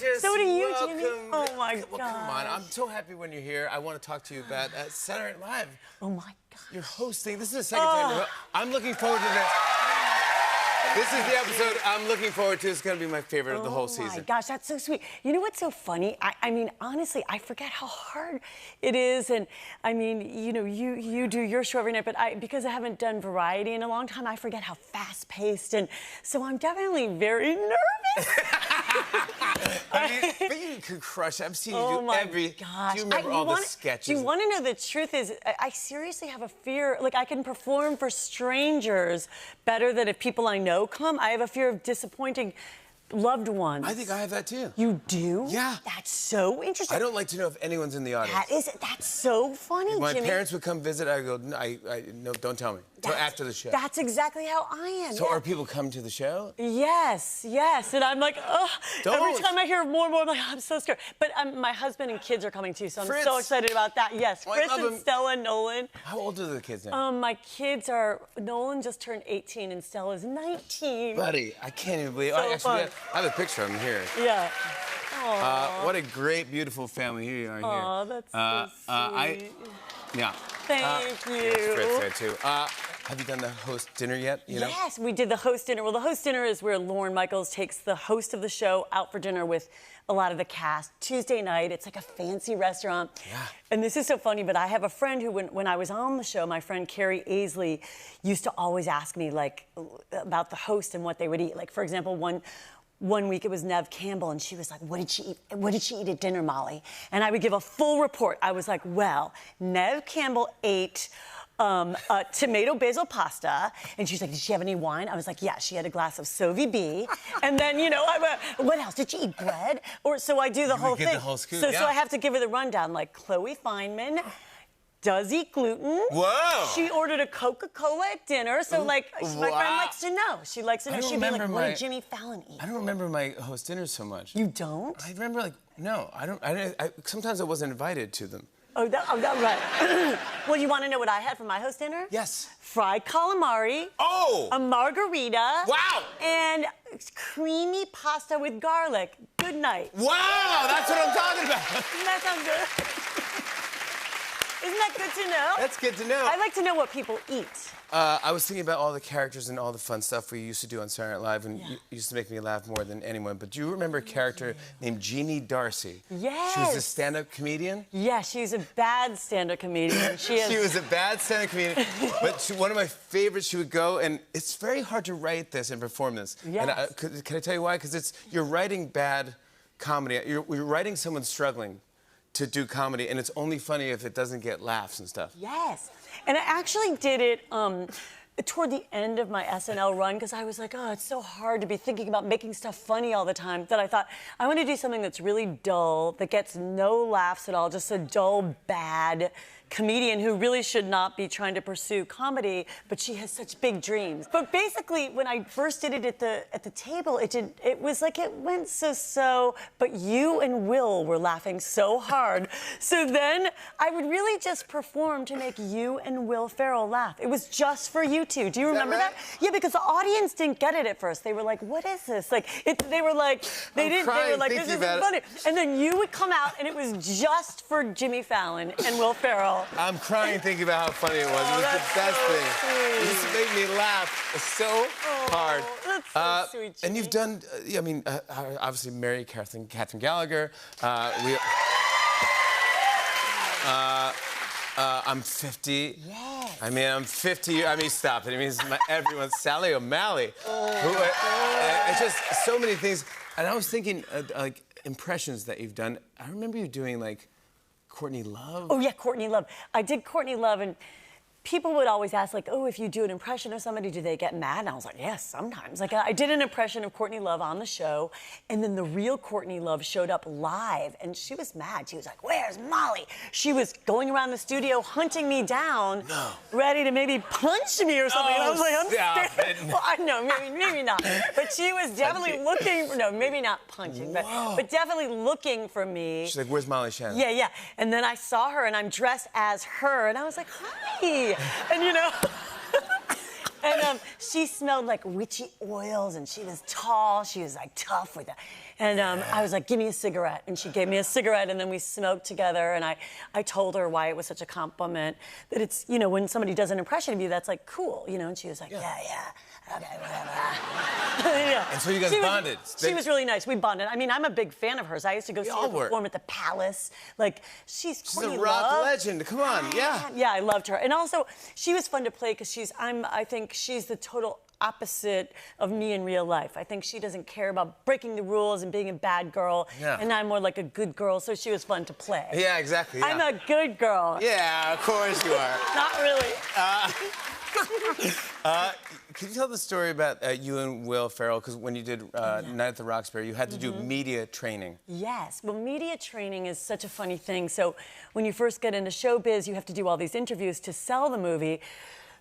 gorgeous. So do you, Welcome. Jimmy. Oh, my Well, God. come on. I'm so happy when you're here. I want to talk to you about Saturday Night Live. Oh, my God. You're hosting. This is the second time. I'm looking forward to this. This is the episode I'm looking forward to. It's going to be my favorite of the whole season. Oh, my gosh, that's so sweet. You know what's so funny? I mean, honestly, I forget how hard it is. And, I mean, you know, you do your show every night, but because I haven't done variety in a long time, I forget how fast-paced. And so I'm definitely very nervous. But you could crush. I've seen you do every. Gosh. Do you remember all the sketches? You want to know the truth is, I seriously have a fear. Like, I can perform for strangers better than if people I know come. I have a fear of disappointing loved ones. I think I have that too. You do? Yeah. That's so interesting. I don't like to know if anyone's in the audience. That's so funny, if my Jimmy. parents would come visit, I go, no, don't tell me. Until after the show. That's exactly how I am. So are people come to the show? Yes. And I'm like, oh. Don't. Every time I hear more and more, I'm like, I'm so scared. But my husband and kids are coming too, so I'm Fritz. so excited about that. Yes, Oh, Fritz and Stella and Nolan. How old are the kids now? My kids are, Nolan just turned 18 and Stella's 19. Buddy, I can't even believe. So fun. I have a picture of them here. Yeah. What a great, beautiful family. Here you are. Oh, that's so sweet. Yeah. Thank you. Fritz there too. Have you done the host dinner yet? Yes, we did the host dinner. Well, the host dinner is where Lorne Michaels takes the host of the show out for dinner with a lot of the cast. Tuesday night, it's like a fancy restaurant. Yeah. And this is so funny, but I have a friend who, when I was on the show, my friend Carrie Aisley used to always ask me, like, about the host and what they would eat. Like, for example, one week it was Neve Campbell, and she was like, what did she eat? What did she eat at dinner, Molly? And I would give a full report. I was like, well, Neve Campbell ate a tomato basil pasta, and she's like, did she have any wine? I was like, yeah, she had a glass of Sauvy B. And then, you know, what else? Did she eat bread? Or so I do the whole thing. The whole scoop, so I have to give her the rundown, like Chloe Fineman does eat gluten. Whoa! She ordered a Coca-Cola at dinner, so my friend likes to know. She likes to know. She'd be like, what did Jimmy Fallon eat? I don't remember my host dinners so much. You don't? I remember, like, no, sometimes I wasn't invited to them. Oh, that right. Well, you want to know what I had for my host dinner? Yes. Fried calamari. Oh! A margarita. Wow! And creamy pasta with garlic. Good night. Wow! That's what I'm talking about. Doesn't that sound good? Isn't that good to know? That's good to know. I like to know what people eat. I was thinking about all the characters and all the fun stuff we used to do on Saturday Night Live, and you used to make me laugh more than anyone. But do you remember a character named Jeannie Darcy? Yes. She was a stand-up comedian? Yeah, she's a bad stand-up comedian. She was a bad stand-up comedian, but one of my favorites, she would go, and it's very hard to write this and perform this. Yes. And can I tell you why? Because you're writing bad comedy. You're writing someone struggling to do comedy, and it's only funny if it doesn't get laughs and stuff. Yes. And I actually did it toward the end of my SNL run, because I was like, oh, it's so hard to be thinking about making stuff funny all the time, that I thought, I want to do something that's really dull, that gets no laughs at all, just a dull, bad comedian who really should not be trying to pursue comedy, but she has such big dreams. But basically, when I first did it at the table, it was like it went so, but you and Will were laughing so hard. So then I would really just perform to make you and Will Ferrell laugh. It was just for you two. Do you remember that? Yeah, because the audience didn't get it at first. They were like, what is this? Like, they were like, they were like, this isn't funny. And then you would come out, and it was just for Jimmy Fallon and Will Ferrell. I'm crying thinking about how funny it was. It was the best thing. Sweet. It just made me laugh so hard. That's so sweet, Jimmy. And you've done, obviously married Catherine Gallagher. I'm 50. Yes. I mean, I'm 50. I mean, stop it. I mean, everyone's Sally O'Malley. It's just so many things. And I was thinking, like, impressions that you've done. I remember you doing, like, Courtney Love? Oh, yeah, Courtney Love. I did Courtney Love, and people would always ask, like, oh, if you do an impression of somebody, do they get mad? And I was like, yes, sometimes. Like, I did an impression of Courtney Love on the show, and then the real Courtney Love showed up live, and she was mad. She was like, where's Molly? She was going around the studio hunting me down, ready to maybe punch me or something. And I was like, I'm scared. Well, I know, maybe not. But she was definitely looking for, no, maybe not punching, but definitely looking for me. She's like, where's Molly Shannon? Yeah. And then I saw her, and I'm dressed as her, and I was like, hi. And, you know, And she smelled like witchy oils, and she was tall. She was like tough with that. And I was like, give me a cigarette. And she gave me a cigarette, and then we smoked together. And I told her why it was such a compliment, that it's, you know, when somebody does an impression of you, that's like cool, you know? And she was like, yeah, okay, whatever. Yeah. And so you guys bonded. She was really nice. We bonded. I mean, I'm a big fan of hers. I used to go see her perform at the Palace. Like, she's a rock legend. Come on, yeah. Yeah, I loved her. And also, she was fun to play because I think she's the total opposite of me in real life. I think she doesn't care about breaking the rules and being a bad girl. Yeah. And I'm more like a good girl, so she was fun to play. Yeah, exactly. Yeah. I'm a good girl. Yeah, of course you are. Not really. Can you tell the story about you and Will Ferrell? Because when you did Night at the Roxbury, you had to do media training. Yes. Well, media training is such a funny thing. So when you first get into showbiz, you have to do all these interviews to sell the movie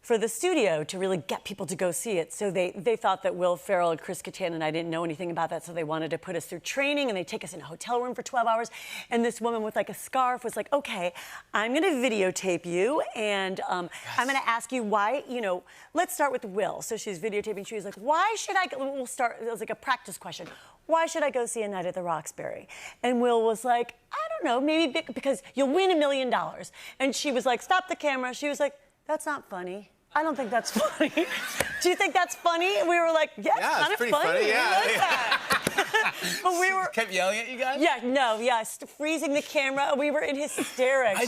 for the studio to really get people to go see it. So they thought that Will Ferrell and Chris Kattan and I didn't know anything about that, so they wanted to put us through training, and they take us in a hotel room for 12 hours. And this woman with like a scarf was like, okay, I'm gonna videotape you, and I'm gonna ask you why, you know, let's start with Will. So she's videotaping, she was like, why should I go, we'll start, it was like a practice question. Why should I go see A Night at the Roxbury? And Will was like, I don't know, maybe because you'll win $1 million. And she was like, stop the camera. She was like, that's not funny. I don't think that's funny. Do you think that's funny? And we were like, yeah, it's kind of pretty funny. Yeah, we like that. But we were kept yelling at you guys? Yeah, freezing the camera. We were in hysterics.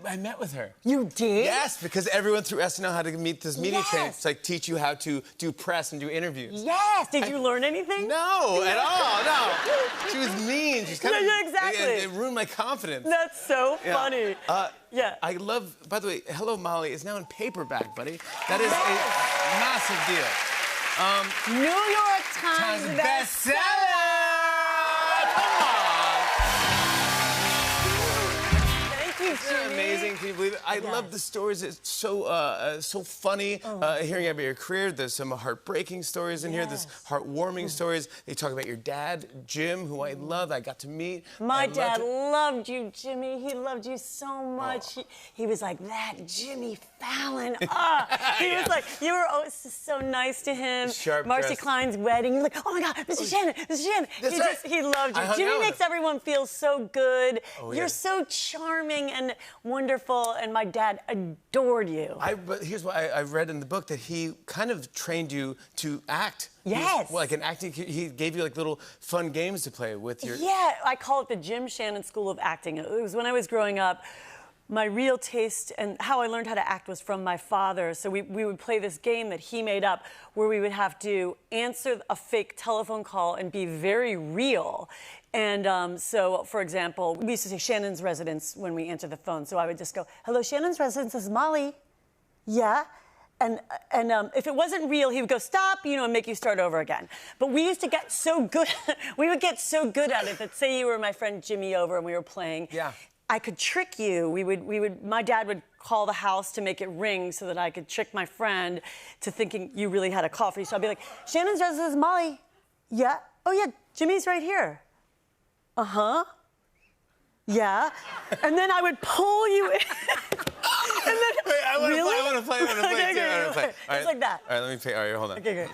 I met with her. You did? Yes, because everyone through SNL had to meet this media training to like teach you how to do press and do interviews. Yes. Did you learn anything? No, at all. No. She was mean. She's kind of exactly. It ruined my confidence. That's so funny. Yeah. I love, by the way, Hello Molly is now in paperback, buddy. That is a massive deal. New York Times bestseller! Come on! Thank you, Jimmy. Amazing. Can you believe it? I love the stories. It's so so funny hearing about your career. There's some heartbreaking stories in here. There's heartwarming stories. They talk about your dad, Jim, who I love. I got to meet. My dad loved you, Jimmy. He loved you so much. He was like, that Jimmy Fallon. He was like, you were always so nice to him. Marcy Klein's wedding. You're like, oh my God, Mr. Shannon, Mr. Shannon. He loved you. Jimmy makes everyone feel so good. You're so charming and wonderful, and my dad adored you. But here's what I read in the book, that he kind of trained you to act. Yes. Like an acting, he gave you like little fun games to play with your... Yeah, I call it the Jim Shannon School of Acting. It was when I was growing up. My real taste and how I learned how to act was from my father. So we would play this game that he made up where we would have to answer a fake telephone call and be very real. And so, for example, we used to say Shannon's residence when we answered the phone. So I would just go, hello, Shannon's residence, this is Molly. Yeah. And if it wasn't real, he would go, stop, you know, and make you start over again. But we used to get so good, we would get so good at it that say you were my friend Jimmy over and we were playing. Yeah. I could trick you. My dad would call the house to make it ring so that I could trick my friend to thinking you really had a call for you. So I'd be like, Shannon's residence is Molly. Yeah. Oh yeah, Jimmy's right here. Uh-huh. Yeah. And then I would pull you in. And then, wait, I want to play. It's like that. All right, let me play. All right, hold on. Okay,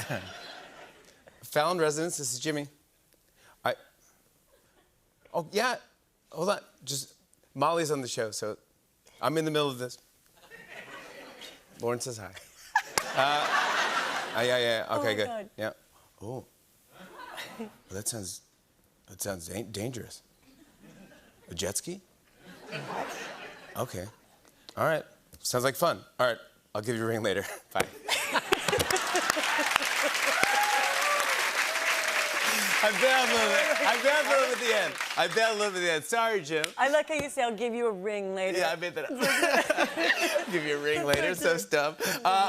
good. Fallon residence, this is Jimmy. Oh, yeah. Hold on. Just, Molly's on the show, so I'm in the middle of this. Lauren says hi. Yeah. Okay, good. God. Yeah. Oh. Well, that sounds dangerous. A jet ski? Okay. All right. Sounds like fun. All right. I'll give you a ring later. Bye. I bailed a little bit at the end. Sorry, Jim. I like how you say, I'll give you a ring later. Yeah, I made that up. Give you a ring later, so dumb.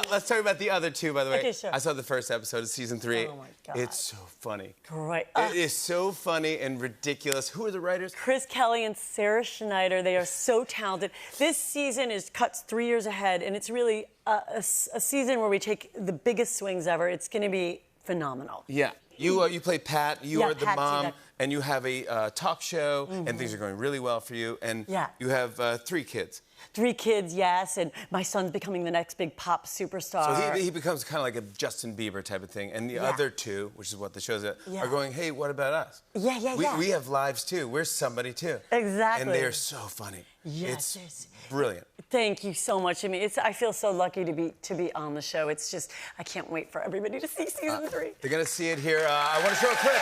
Let's talk about the other two, by the way. Okay, sure. I saw the first episode of season 3. Oh, my God. It's so funny. Great. It is so funny and ridiculous. Who are the writers? Chris Kelly and Sarah Schneider. They are so talented. This season cuts 3 years ahead, and it's really a season where we take the biggest swings ever. It's going to be phenomenal. Yeah. You play Pat, you are the Pat mom, Tedek. and you have a talk show, and things are going really well for you, and you have 3 kids. 3 kids, yes, and my son's becoming the next big pop superstar. So he becomes kind of like a Justin Bieber type of thing, and the other two, which is what the show's at, are going, hey, what about us? We have lives too. We're somebody too. Exactly. And they are so funny. Yes, it's brilliant. Thank you so much. I mean, I feel so lucky to be on the show. It's just, I can't wait for everybody to see season 3. They're gonna see it here. I want to show a clip.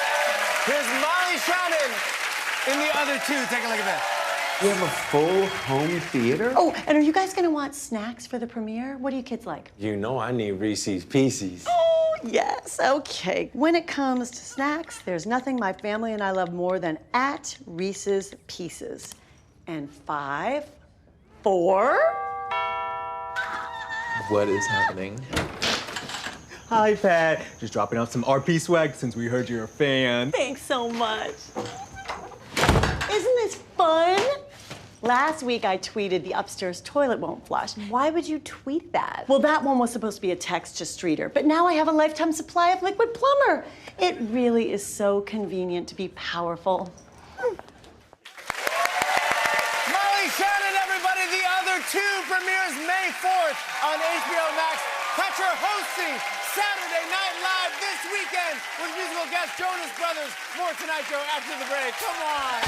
Here's Molly Shannon in the other two. Take a look at that. You have a full home theater? Oh, and are you guys gonna want snacks for the premiere? What do you kids like? You know I need Reese's Pieces. Oh, yes, okay. When it comes to snacks, there's nothing my family and I love more than at Reese's Pieces. And 5, 4... What is happening? Hi, Pat. Just dropping off some RP swag since we heard you're a fan. Thanks so much. Isn't this fun? Last week, I tweeted the upstairs toilet won't flush. Why would you tweet that? Well, that one was supposed to be a text to Streeter, but now I have a lifetime supply of liquid plumber. It really is so convenient to be powerful. Molly Shannon, everybody. The other two premieres May 4th on HBO Max. Catch her hosting Saturday Night Live this weekend with musical guest Jonas Brothers. More Tonight Show after the break. Come on.